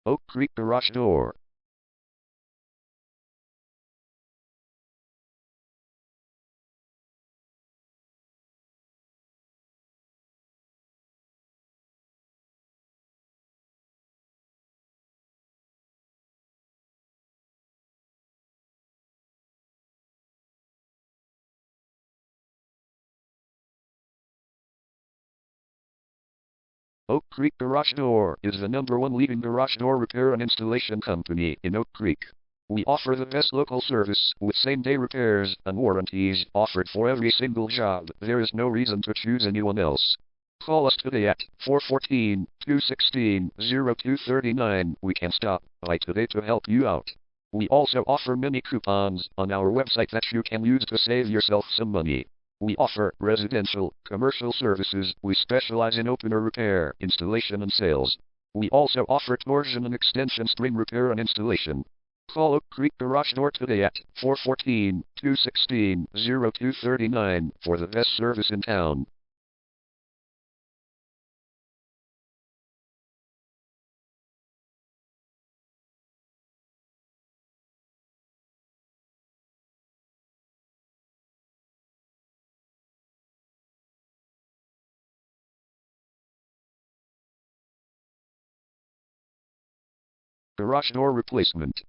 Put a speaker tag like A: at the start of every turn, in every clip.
A: Oak Creek Garage Door. Oak Creek Garage Door is the #1 leading garage door repair and installation company in Oak Creek. We offer the best local service with same-day repairs and warranties offered for every single job. There is no reason to choose anyone else. Call us today at 414-216-0239. We can stop by today to help you out. We also offer many coupons on our website that you can use to save yourself some money. We offer residential, commercial services. We specialize in opener repair, installation and sales. We also offer torsion and extension string repair and installation. Call Oak Creek Garage Door today at 414-216-0239 for the best service in town. Garage door replacement.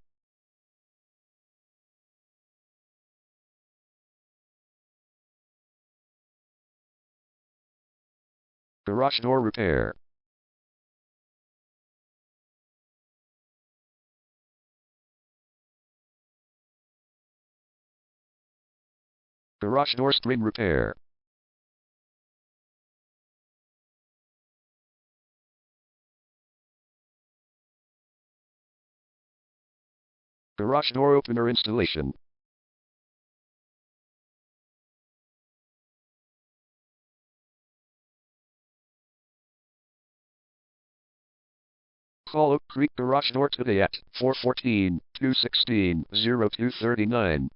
A: Garage door repair. Garage door string repair. Garage door opener installation. Call Oak Creek Garage Door today at 414-216-0239.